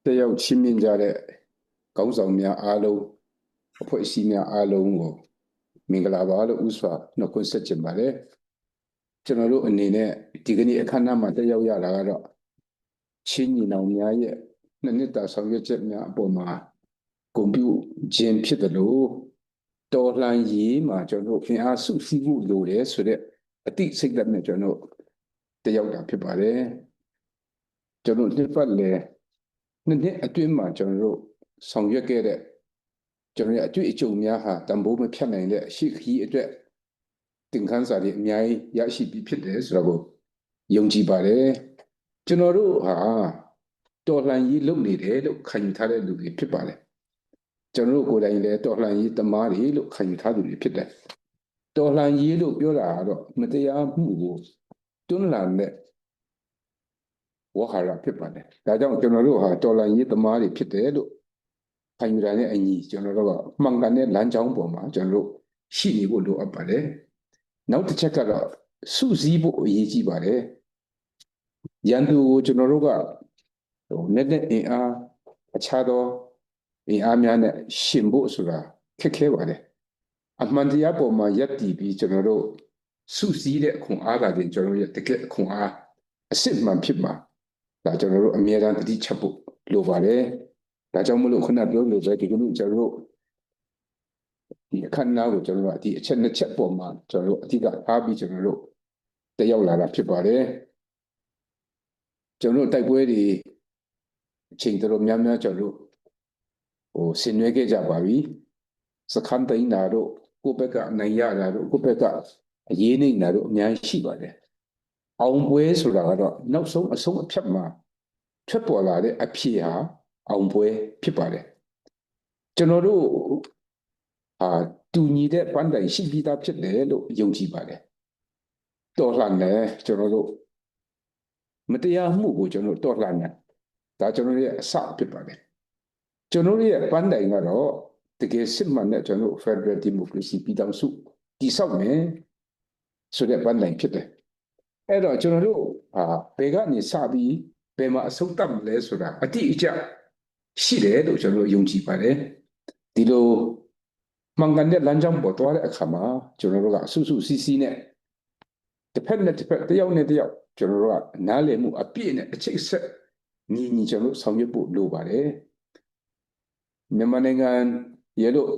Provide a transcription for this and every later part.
တက်ရောက်ချင်းမြင့်ကြတဲ့ခေါင်းဆောင်များအားလုံးအဖွဲ့အစည်းများအားလုံးကိုမင်္ဂလာပါလို့ဥစွာနှုတ်ခွန်းဆက်ချင်ပါတယ်ကျွန်တော်တို့အနေနဲ့ဒီကနေ့အခမ်းအနားမှာတက်ရောက်ရတာကတော့ချင်းညီနောင်များရဲ့နှစ်တာဆောင်ရွက်ချက်များအပေါ်မှာဂုဏ်ပြုခြင်းဖြစ်တယ်လို့တော်လှန်ရေးမှာကျွန်တော်တို့အင်အားစုစည်းမှုလိုတယ်ဆိုတဲ့အတိစိတ်ဓာတ်နဲ့ကျွန်တော်တက်ရောက်တာဖြစ်ပါတယ်ကျွန်တော်နှစ်ပတ်လည်နှစ်အတွင်းမှာကျွန်တော်တို့ဆောင်ရွက်ခဲ့တဲ့ကျွန်တော်ရဲ့အတွေ့အကြုံများဟာတန်ဖိုးမဖြတ်နိုင်တဲ့အရှိခရီးအတွက်သင်ခန်းစာတွေအများကြီးရရှိပြီးဖြစ်တယ်ဆိုတော့ယုံကြည်ပါတယ်ကျွန်တော်တို့ဟာတော်လှန်ရေးလုပ်နေတယ်လို့ခံယူထားတဲ့လူတွေဖြစ်ပါတယ်ကျွန်တော်တို့ကိုယ်တိုင်လည်းတော်လှန်ရေးသမားတွေလို့ခံယူထားသူတွေဖြစ်တယ်တော်လှန်ရေးလို့ပြောတာကတော့မတရားမှုကိုတွန်းလှန်တဲ့ဝါဟာရဖြစ်ပါတယ်ဒါကြောင့်ကျွန်တော်တို့ဟာတော်လှန်ရေးသမားတွေဖြစ်တယ်လို့ခံယူတာနဲ့အညီကျွန်တော်တို့ကမှန်ကန်တဲ့လမ်းကြောင်းပေါ်မှာကျွန်တော်တို့ရှိနေဖို့လိုအပ်ပါတယ်နောက်တစ်ချက်ကတော့စုစည်းဖို့အရေးကြီးပါတယ်ရန်သူကိုကျွန်တော်တို့ကနဲ့အင်အားအခြားသောအင်အားများနဲ့ရှင်ဖို့ဆိုတာခက်ခဲပါတယ်အမှန်တရားပေါ်မှာယက်တည်ပြီးကျွန်တော်တို့စုစည်းတဲ့ခွန်အားကတည်းကကျွန်တော်ရဲ့တကယ်ခွန်အားအစစ်မှန်ဖြစ်မှာဒါကျွန်တော်တို့အမြဲတမ်းတတိချက်ဖို့လိုပါတယ်ဒါကြောင့်မလို့ခုနပြောလို့ပဲဒီကနေ့ကျွန်တော်တို့ဒီအခမ်းအနားကိုကျွန်တော်တို့ဒီအချက်နှစ်ချက်ပေါ်မှာကျွန်တော်တို့အဓိကအားပြီးကျွန်တော်တို့တက်ရောက်လာတာဖြစ်ပါတယ်ကျွန်တော်တို့တိုက်ပွဲတွေအချိန်တော်များများကျွန်တော်တို့ဆင်နွှဲခဲ့ကြပါပြီစခန်းတိုင်းနာတို့ကိုယ့်ဘက်ကအနိုင်ရတာတို့ကိုယ့်ဘက်ကအရေးနေတာတို့အများကြီးရှိပါတယ်အောင်ပွဲဆိုတာကတော့နောက်ဆုံးအဆုံးအဖြတ်မှာထွက်ပေါ်လာတဲ့အဖြေဟာအောင်ပွဲဖြစ်ပါတယ်ကျွန်တော်တို့တူညီတဲ့ပန်းတိုင်ရှိပြီးသားဖြစ်တယ်လို့ယုံကြည်ပါတယ်တော်လှန်တယ်ကျွန်တော်တို့မတရားမှုကိုကျွန်တော်တော်လှန်တယ်ဒါကျွန်တော်ရဲ့အစဖြစ်ပါတယ်ကျွန်တော်ရဲ့ပန်းတိုင်ကတော့တကယ်စစ်မှန်တဲ့ကျွန်တော် Federal Democracy ပြည်ထောင်စုတည်ဆောက်မယ်ဆိုတဲ့ပန်းတိုင်ဖြစ်တယ်အဲ့တော့ကျွန်တော်တို့ဘယ်ကနေစပြီးဘယ်မှာအဆုံးသတ်မလဲဆိုတာအတိအကျရှိတယ်လို့ကျွန်တော်ယုံကြည်ပါတယ်ဒီလိုမှန်ကန်တဲ့လမ်းကြောင်းပေါ်သွားတဲ့အခါမှာကျွန်တော်တို့ကစုစုစည်းစည်းနဲ့တစ်ဖက်နဲ့တစ်ဖက်တယောက်နဲ့တယောက်ကျွန်တော်တို့ကနားလည်မှုအပြည့်နဲ့အချိတ်ဆက်ညီကျွန်တော်ဆောင်ရွက်ဖို့လိုပါတယ်မြန်မာနိုင်ငံရဲ့လို့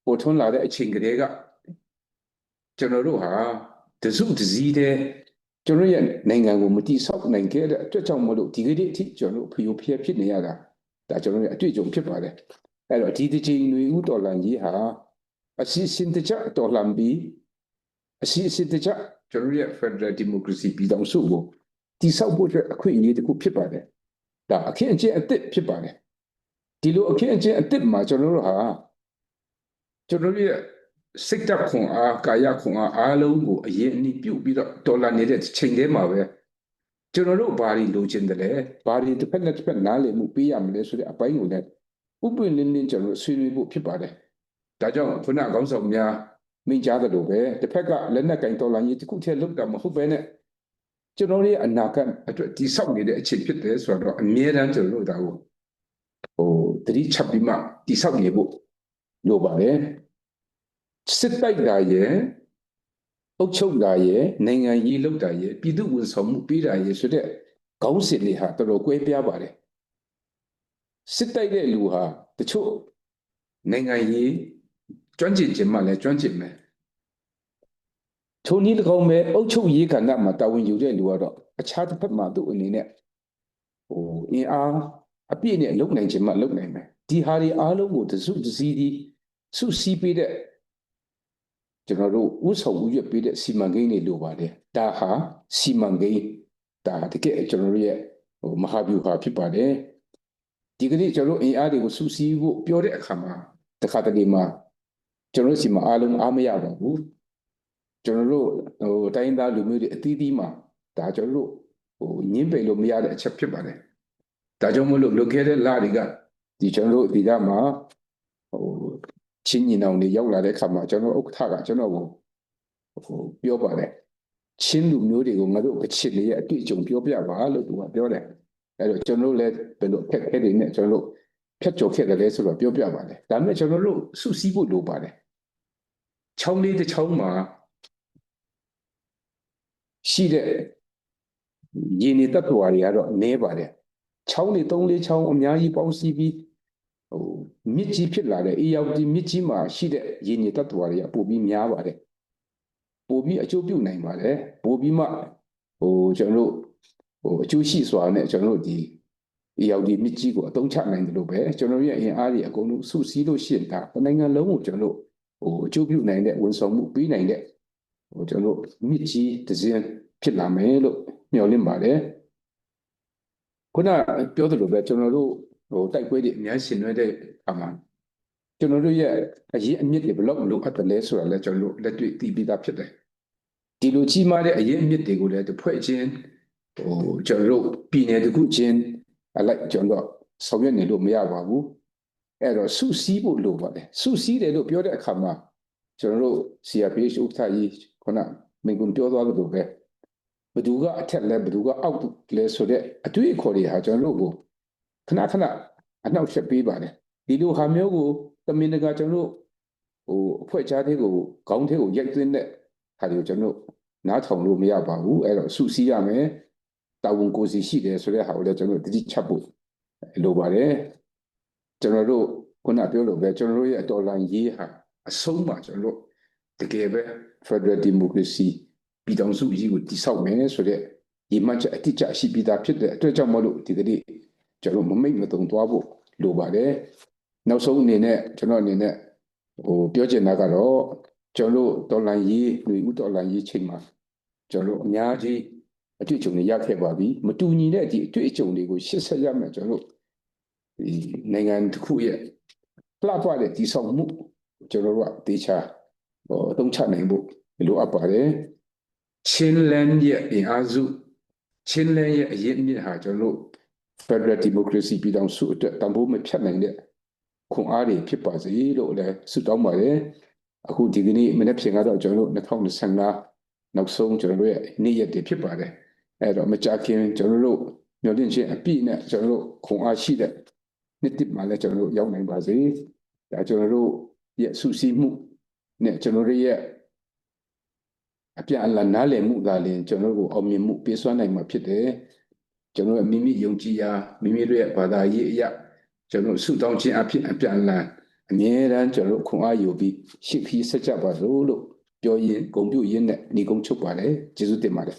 ပေါ်ထွန်းလာတဲ့အချိန်ကလေးကကျွန်တော်တို့ဟာတစုတစည်းတဲ့ကျွန်တော်ရဲ့နိုင်ငံကိုမတိဆောက်နိုင်ခဲ့တဲ့အတွက်ကြောင့်မလို့ဒီကနေ့အထိကျွန်တော်တို့ဖျို့ဖျက်ဖြစ်နေရတာဒါကျွန်တော်ရဲ့အတွေ့အကြုံဖြစ်ပါတယ်အဲ့တော့ဒီတစ်ချိန်ຫນွေဥတော်လှန်ရေးဟာအစီအစဉ်တကျတော်လှန်ပြီးအစီအစဉ်တကျကျွန်တော်ရဲ့ Federal Democracy ပြည်ထောင်စုကိုတည်ဆောက်ဖို့အတွက်အခွင့်အရေးတစ်ခုဖြစ်ပါတယ်ဒါအခင်းအကျင်းအသစ်ဖြစ်ပါတယ်ဒီလိုအခင်းအကျင်းအသစ်မှာကျွန်တော်တို့ဟာကျွန်တော်ရဲ့စိတ်ဓာတ်ခွန်အားကာယခွန်အားလုံးကိုအရင်အနည်းပြုတ်ပြီးတော့တော်လှန်နေတဲ့ချိန်ထဲမှာပဲကျွန်တော်တို့ဘာတွေလိုချင်တယ်လဲဘာတွေတစ်ဖက်နဲ့တစ်ဖက်နားလည်မှုပေးရမလဲဆိုတဲ့အပိုင်းကိုလည်းဥပ္ပင်လင်းလင်းကျွန်တော်ဆွေးနွေးဖို့ဖြစ်ပါတယ်ဒါကြောင့်ခုနခေါင်းဆောင်များမိန့်ကြားသလိုပဲတစ်ဖက်ကလက်နက်ကင်တော်လှန်ရေးတစ်ခုတည်းလုပ်တာမဟုတ်ပဲနဲ့ကျွန်တော်ရဲ့အနာဂတ်အတွက်တည်ဆောက်နေတဲ့အချိန်ဖြစ်တယ်ဆိုတော့အမြဲတမ်းကျွန်တော်တို့ဒါကိုတတိချက်ပြီးမှတည်ဆောက်နေဖို့လိုပါတယ်စစ်တိုက်တာရဲ့အုပ်ချုပ်တာရဲ့နိုင်ငံရေးလုပ်တာရဲ့ပြည်သူ့ဝန်ဆောင်မှုပေးတာရဲ့ဆိုတဲ့ခေါင်းစဉ်တွေဟာတော်တော်ကွဲပြားပါတယ်စစ်တိုက်တဲ့လူဟာတချို့နိုင်ငံရေးကျွမ်းကျင်ခြင်းမှလည်းကျွမ်းကျင်မယ်ထိုနည်း၎င်းပဲအုပ်ချုပ်ရေးကဏ္ဍမှာတာဝန်ယူတဲ့လူကတော့အခြားတစ်ဖက်မှာသူ့အနေနဲ့အင်အားအပြည့်နဲ့လုပ်နိုင်ခြင်းမှလုပ်နိုင်မယ်ဒီဟာတွေအားလုံးကိုတစုတစည်းဒီစုစည်းပေးတဲ့ကျွန်တော်တို့ဥဆောင်ဥရွက်ပေးတဲ့စီမံကိန်းတွေလိုပါတယ်ဒါဟာစီမံကိန်းဒါတကယ်ကျွန်တော်တို့ရဲ့မဟာဗျူဟာဖြစ်ပါတယ်ဒီကနေ့ကျွန်တော်တို့အင်အားတွေကိုစုစည်းဖို့ပြောတဲ့အခါမှာတခါတလေမှာကျွန်တော်တို့စီမံအားလုံးအားမရပါဘူးကျွန်တော်တို့တိုင်းသားလူမျိုးတွေအသီးသီးမှာဒါကျွန်တော်တို့ညင်းပယ်လို့မရတဲ့အချက်ဖြစ်ပါတယ်ဒါကြောင့်မလို့လွန်ခဲ့တဲ့လတွေကဒီကျွန်တော်တို့ဒီကမှာချင်းညီနောင်တွေရောက်လာတဲ့အခါမှာကျွန်တော်ဥက္ကဋ္ဌကကျွန်တော်ကိုပြောပါတယ်ချင်းလူမျိုးတွေကိုငါတို့ကချစ်လေးရဲ့အတွေ့အကြုံပြောပြပါလို့သူကပြောတယ် အဲ့တော့ကျွန်တော်တို့လည်းဘယ်လိုအခက်အခဲတွေနဲ့ကျွန်တော်တို့ဖြတ်ကျော်ခဲ့တယ်လဲဆိုတော့ပြောပြပါတယ်ဒါပေမဲ့ကျွန်တော်တို့စုစည်းဖို့လိုပါတယ်ချောင်းလေးတစ်ချောင်းမှာရှိတဲ့ရေနေတတ်တော်တွေကတော့နည်းပါတယ်ချောင်းတွေ3-4ချောင်းအများကြီးပေါင်းစည်းပြီးမြစ်ကြီးဖြစ်လာတဲ့အေရောက်ဒီမြစ်ကြီးမှာရှိတဲ့ရေနေတတ်တော်တွေကပိုပြီးများပါတယ်ပိုပြီးအကျိုးပြုနိုင်ပါတယ်ပိုပြီးမှကျွန်တော်တို့အကျိုးရှိစွာနဲ့ကျွန်တော်တို့ဒီအေရောက်ဒီမြစ်ကြီးကိုအသုံးချနိုင်တယ်လို့ပဲကျွန်တော်ရဲ့အင်အားတွေအကုန်လုံးစုစည်းလို့ရှိရင်ဒါနိုင်ငံလုံးကိုကျွန်တော်တို့အကျိုးပြုနိုင်တဲ့ဝန်ဆောင်မှုပေးနိုင်တဲ့ကျွန်တော်တို့မြစ်ကြီးတစ်စင်းဖြစ်လာမယ်လို့မျှော်လင့်ပါတယ်ခုနပြောသလိုပဲကျွန်တော်တို့တိုက်ပွဲတွေအများရှင်ရွက်တဲ့အခါမှာကျွန်တော်တို့ရဲ့အရေးအမြစ်တွေဘယ်လောက်လိုအပ်တယ်လဲဆိုတာလည်းကျွန်တော်တို့လက်တွေ့သိပြီးသားဖြစ်တယ်ဒီလိုကြီးမားတဲ့အရေးအမြစ်တွေကိုလည်းတစ်ဖွဲ့ချင်းကျွန်တော်တို့ပြည်နယ်တစ်ခုချင်းအလိုက်ကျွန်တော်ဆောင်ရွက်နေလို့မရပါဘူးအဲ့တော့စုစည်းဖို့လိုပါတယ်စုစည်းတယ်လို့ပြောတဲ့အခါမှာကျွန်တော်တို့ CRPH ဥက္ကဋ္ဌကြီးခုနမိန့်ခွန်းပြောသွားသလိုပဲဘယ်သူကအထက်လဲဘယ်သူကအောက်လဲဆိုတဲ့အတွေ့အခေါ်တွေဟာကျွန်တော်တို့ကိုခဏခဏအနှောက်အယှက်ပေးပါတယ်ဒီလိုဟာမျိုးကိုတမင်တကာကျွန်တော်တို့အဖွဲ့ခြားသေးကိုခေါင်းသေးကိုရိုက်သွင်းတဲ့ဟာတွေကိုကျွန်တော်တို့နားထောင်လို့မရပါဘူးအဲ့တော့စုစည်းရမယ်တာဝန်ကိုယ်စီရှိတယ်ဆိုတဲ့ဟာကိုလည်းကျွန်တော်တို့တတိချက်ဖို့လိုပါတယ်ကျွန်တော်တို့ခုနပြောလို့ပဲကျွန်တော်တို့ရဲ့တော်လှန်ရေးဟာအဆုံးမှာကျွန်တော်တို့တကယ်ပဲ Federal Democracy ပြည်ထောင်စုကြီးကိုတည်ဆောက်မယ်ဆိုတဲ့ဒီမှချက်အတိအကျရှိပြီးသားဖြစ်တဲ့အတွက်ကြောင့်မလို့ဒီကနေ့ကျွန်တော်မမိတ်မတုံသွားဖို့လိုပါတယ်နောက်ဆုံးအနေနဲ့ကျွန်တော်အနေနဲ့ပြောချင်တာကတော့ကျွန်တော်တော်လှန်ရေးလူဦးတော်လှန်ရေးချိန်မှာကျွန်တော်အများကြီးအတွေ့အကြုံတွေရခဲ့ပါပြီမတူညီတဲ့ဒီအတွေ့အကြုံတွေကိုရှင်းဆက်ရမယ်ကျွန်တော်ဒီနိုင်ငံတစ်ခုရဲ့လှပတဲ့တည်ဆောက်မှုကျွန်တော်တို့ကတေချာအသုံးချနိုင်ဖို့လိုအပ်ပါတယ်ချင်းလန်းရဲ့အင်အားစုချင်းလန်းရဲ့အရေးအမြစ်ဟာကျွန်တော်တို့ Federal Democracy ပြည်ထောင်စုအတွက်တန်ဖိုးမဖြတ်နိုင်တဲ့ခွန်အားတွေဖြစ်ပါစေလို့လည်းဆုတောင်းပါတယ်အခုဒီကနေ့မနေ့ပြင်ကတော့ကျွန်တော်တို့2025နောက်ဆုံးကျွန်တော်တို့ရဲ့နေ့ရက်တွေဖြစ်ပါတယ်အဲ့တော့မကြခင်ကျွန်တော်တို့မျှော်လင့်ခြင်းအပြည့်နဲ့ကျွန်တော်တို့ခွန်အားရှိတဲ့နေ့တစ်မှာလည်းကျွန်တော်တို့ရောက်နိုင်ပါစေဒါကျွန်တော်တို့ရဲ့ဆုစည်းမှုနဲ့ကျွန်တော်တို့ရဲ့အပြန်အလှန်နားလည်မှုသာလျှင်ကျွန်တော်တို့အောင်မြင်မှုပေးစွမ်းနိုင်မှာဖြစ်တယ်ကျွန်တော်တို့မိမိယုံကြည်ရာမိမိတို့ရဲ့ဘာသာရေးအရာကျွန်တော်ဆုတောင်းခြင်းအဖြစ်အပြန်အလှန်အမြဲတမ်းကျွန်တော်ခွန်အားယူပြီးရှေ့ခီးဆက်ကြပါလို့ပြောရင်းဂုဏ်ပြုရင်းနဲ့ညီကုန်းချုပ်ပါတယ်ကျေးဇူးတင်ပါတယ်